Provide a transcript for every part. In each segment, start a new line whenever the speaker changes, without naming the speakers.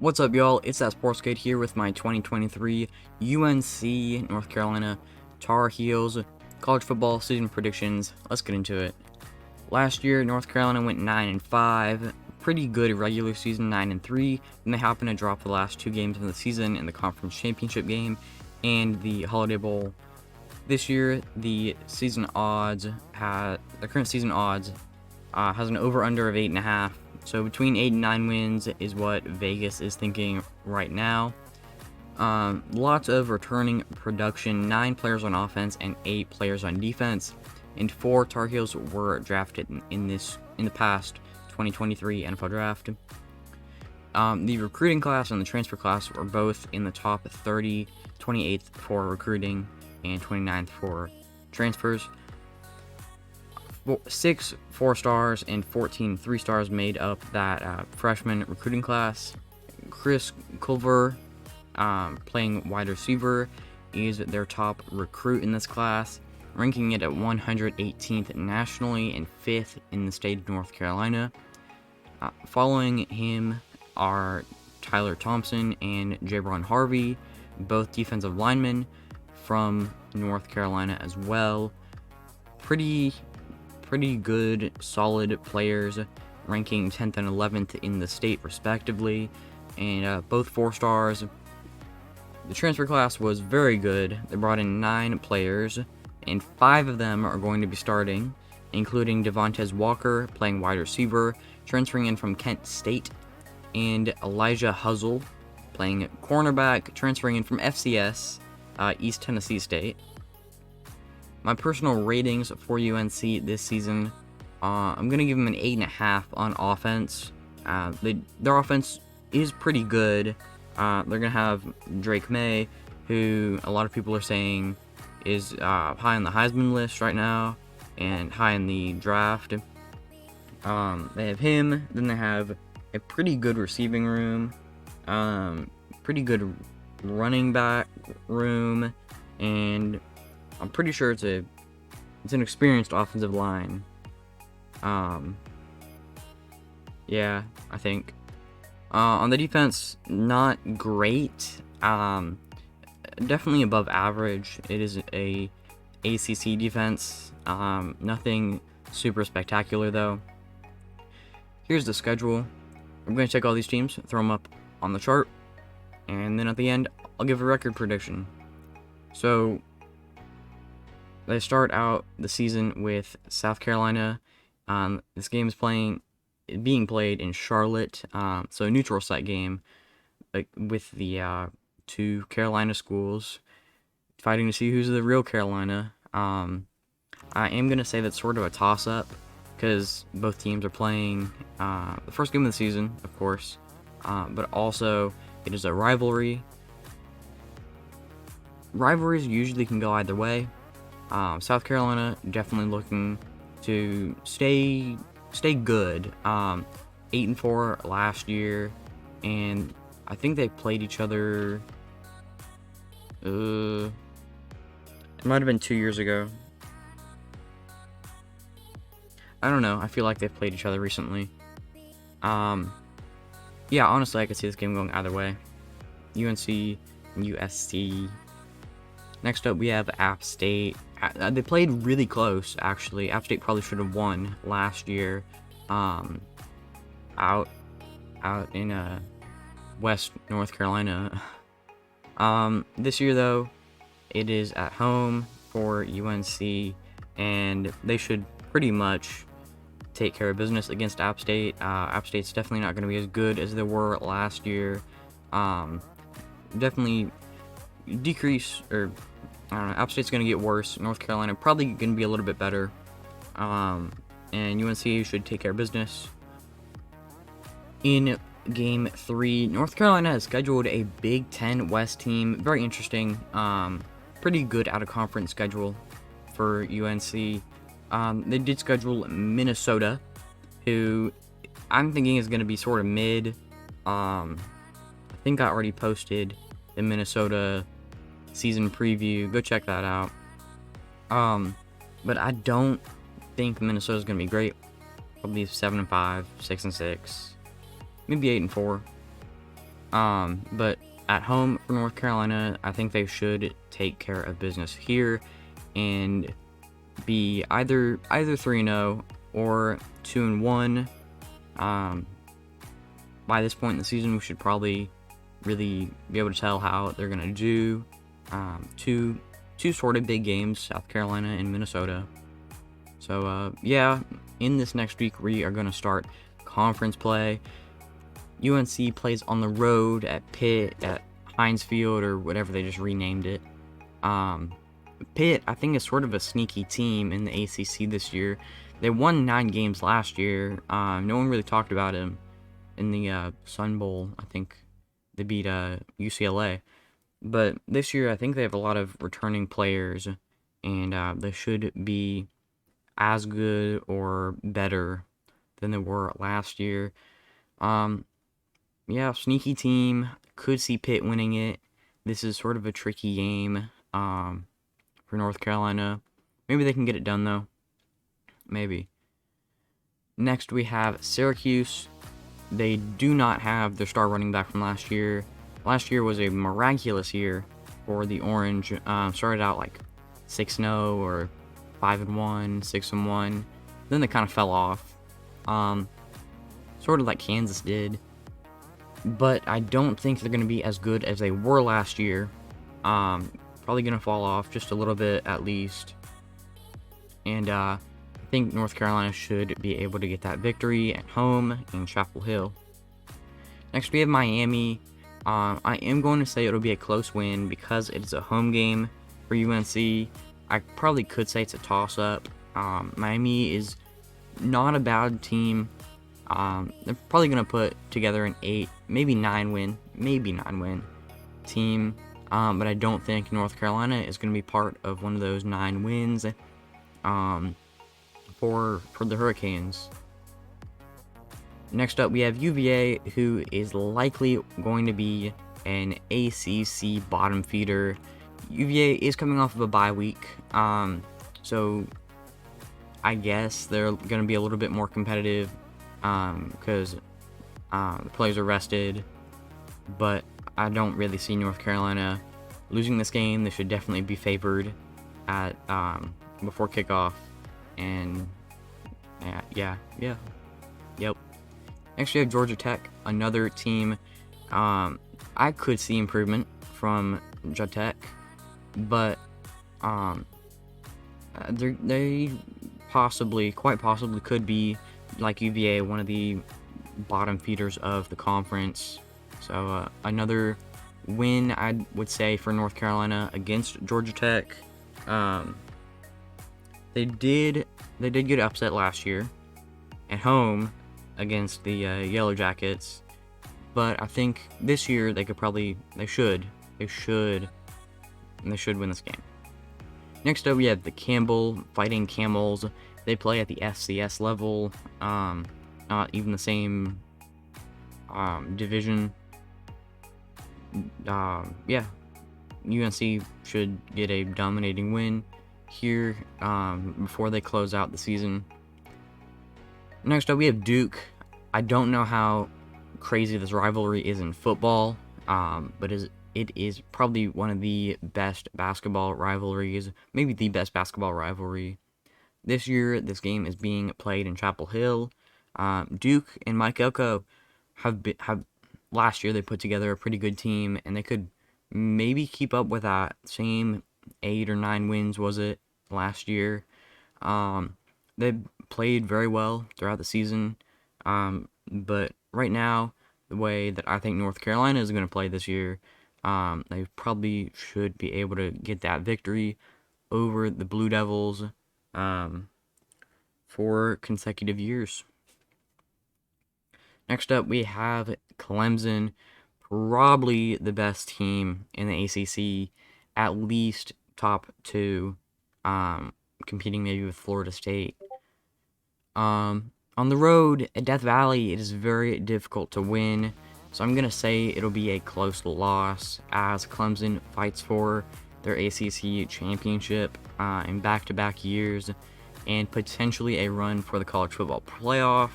What's up, y'all? It's that Sports Kid here with my 2023 UNC North Carolina Tar Heels college football season predictions. Let's get into it. Last year, North Carolina went 9-5, pretty good regular season, 9-3, and they happened to drop the last two games of the season in the conference championship game and the Holiday Bowl. This year, the current season odds has an over/under of 8.5. So between 8 and 9 wins is what Vegas is thinking right now. Lots of returning production, 9 players on offense and 8 players on defense, and 4 Tar Heels were drafted in the past 2023 NFL draft. The recruiting class and the transfer class were both in the top 30, 28th for recruiting and 29th for transfers. 6 4-stars and 14 3-stars made up that freshman recruiting class. Chris Culver, playing wide receiver, is their top recruit in this class, ranking it at 118th nationally and 5th in the state of North Carolina. Following him are Tyler Thompson and Jabron Harvey, both defensive linemen from North Carolina as well. Pretty good, solid players, ranking 10th and 11th in the state respectively, and both 4-stars. The transfer class was very good. They brought in 9 players, and 5 of them are going to be starting, including Devontae Walker, playing wide receiver, transferring in from Kent State, and Elijah Huzzle, playing cornerback, transferring in from FCS, East Tennessee State. My personal ratings for UNC this season, I'm going to give them an 8.5 on offense. Their offense is pretty good. They're going to have Drake May, who a lot of people are saying is high on the Heisman list right now and high in the draft. They have him, then they have a pretty good receiving room, pretty good running back room, and I'm pretty sure it's an experienced offensive line. Yeah, I think. On the defense, not great. Definitely above average. It is a ACC defense. Nothing super spectacular though. Here's the schedule. I'm going to check all these teams, throw them up on the chart, and then at the end, I'll give a record prediction. So they start out the season with South Carolina. This game is being played in Charlotte, so a neutral site game, like with the 2 Carolina schools fighting to see who's the real Carolina. I am gonna say that's sort of a toss-up because both teams are playing the first game of the season, of course, but also it is a rivalry. Rivalries usually can go either way. South Carolina definitely looking to stay good. 8-4 last year, and I think they played each other. It might have been 2 years ago. I don't know. I feel like they've played each other recently. Yeah, honestly, I could see this game going either way. UNC and USC. Next up, we have App State. They played really close, actually. App State probably should have won last year, out in West North Carolina. This year, though, it is at home for UNC, and they should pretty much take care of business against App State. App State's definitely not going to be as good as they were last year. Definitely decrease, or I don't know, App State's going to get worse. North Carolina probably going to be a little bit better. And UNC should take care of business. In Game 3, North Carolina has scheduled a Big Ten West team. Very interesting. Pretty good out-of-conference schedule for UNC. They did schedule Minnesota, who I'm thinking is going to be sort of mid. I think I already posted the Minnesota season preview. Go check that out. But I don't think Minnesota's gonna be great. Probably 7-5, 6-6, maybe 8-4. But at home for North Carolina, I think they should take care of business here and be either 3-0 or 2-1. By this point in the season, we should probably really be able to tell how they're gonna do. Two sort of big games, South Carolina and Minnesota. So yeah, in this next week we are gonna start conference play. UNC plays on the road at Pitt at Heinz Field or whatever they just renamed it. Pitt, I think, is sort of a sneaky team in the ACC this year. They won 9 games last year. No one really talked about him in the Sun Bowl. I think they beat UCLA. But this year, I think they have a lot of returning players, and they should be as good or better than they were last year. Yeah, sneaky team. Could see Pitt winning it. This is sort of a tricky game for North Carolina. Maybe they can get it done, though. Maybe. Next, we have Syracuse. They do not have their star running back from last year. Last year was a miraculous year for the Orange. Started out like 6-0 or 5-1, 6-1. Then they kind of fell off. Sort of like Kansas did. But I don't think they're going to be as good as they were last year. Probably going to fall off just a little bit at least. And I think North Carolina should be able to get that victory at home in Chapel Hill. Next, we have Miami. I am going to say it'll be a close win because it's a home game for UNC. I probably could say it's a toss-up. Miami is not a bad team. They're probably going to put together an 8, maybe 9 win team. But I don't think North Carolina is going to be part of one of those 9 wins for the Hurricanes. Next up, we have UVA, who is likely going to be an ACC bottom feeder. UVA is coming off of a bye week, so I guess they're going to be a little bit more competitive because the players are rested, but I don't really see North Carolina losing this game. They should definitely be favored at before kickoff, and yep. Next, we have Georgia Tech, another team. I could see improvement from Georgia Tech, but they quite possibly could be, like UVA, one of the bottom feeders of the conference. So another win, I would say, for North Carolina against Georgia Tech. They did get upset last year at home against the Yellow Jackets, but I think this year they should win this game. Next up, we have the Campbell Fighting Camels. They play at the FCS level, not even the same division. UNC should get a dominating win here before they close out the season. Next up, we have Duke. I don't know how crazy this rivalry is in football, but it is probably one of the best basketball rivalries, maybe the best basketball rivalry. This year, this game is being played in Chapel Hill. Duke and Mike Elko have last year they put together a pretty good team, and they could maybe keep up with that same 8 or 9 wins, was it, last year. They played very well throughout the season, but right now, the way that I think North Carolina is going to play this year, they probably should be able to get that victory over the Blue Devils for consecutive years. Next up, we have Clemson, probably the best team in the ACC, at least top 2, competing maybe with Florida State. On the road at Death Valley, it is very difficult to win, so I'm going to say it'll be a close loss as Clemson fights for their ACC championship in back-to-back years and potentially a run for the college football playoff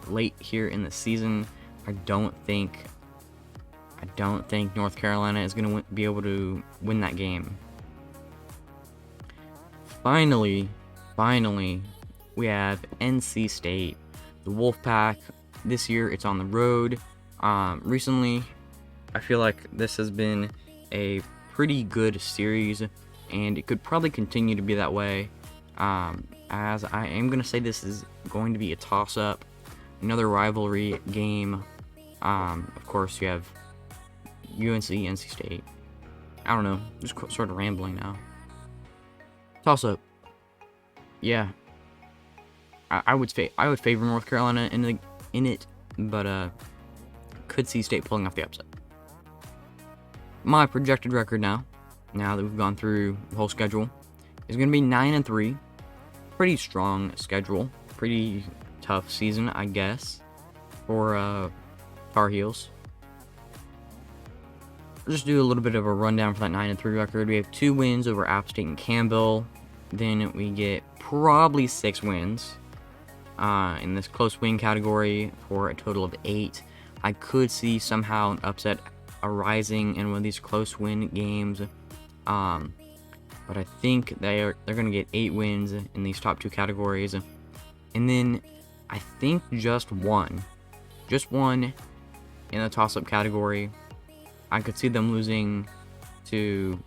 late here in the season. I don't think I don't think North Carolina is going to be able to win that game. Finally, we have NC State. The Wolfpack, this year it's on the road. Recently, I feel like this has been a pretty good series, and it could probably continue to be that way, as I am going to say this is going to be a toss-up, another rivalry game. Of course, you have UNC, NC State. I don't know, just sort of rambling now. Toss-up. Yeah, I would favor North Carolina in it, but could see State pulling off the upset. My projected record now that we've gone through the whole schedule, is going to be 9-3. Pretty strong schedule, pretty tough season, I guess, for Tar Heels. I'll just do a little bit of a rundown for that 9-3 record. We have 2 wins over App State and Campbell. Then we get probably 6 wins in this close win category for a total of 8. I could see somehow an upset arising in one of these close win games, but I think they're going to get 8 wins in these top 2 categories, and then I think just one in the toss-up category. I could see them losing to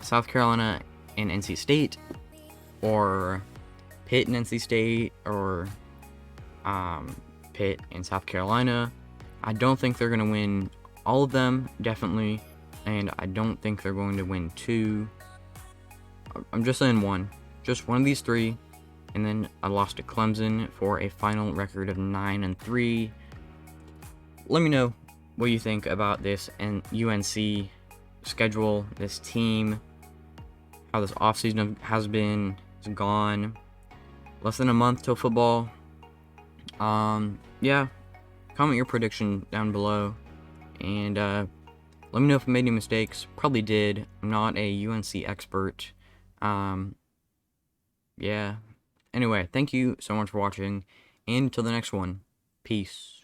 South Carolina and NC State, or Pitt and NC State, or Pitt and South Carolina. I don't think they're going to win all of them, definitely, and I don't think they're going to win 2. I'm just saying just one of these 3, and then I lost to Clemson for a final record of 9-3. Let me know what you think about this and UNC schedule, this team, how this offseason has been. It's gone. Less than a month till football. Yeah, comment your prediction down below, and let me know if I made any mistakes. Probably did. I'm not a UNC expert. Yeah. Anyway, thank you so much for watching, and until the next one, peace.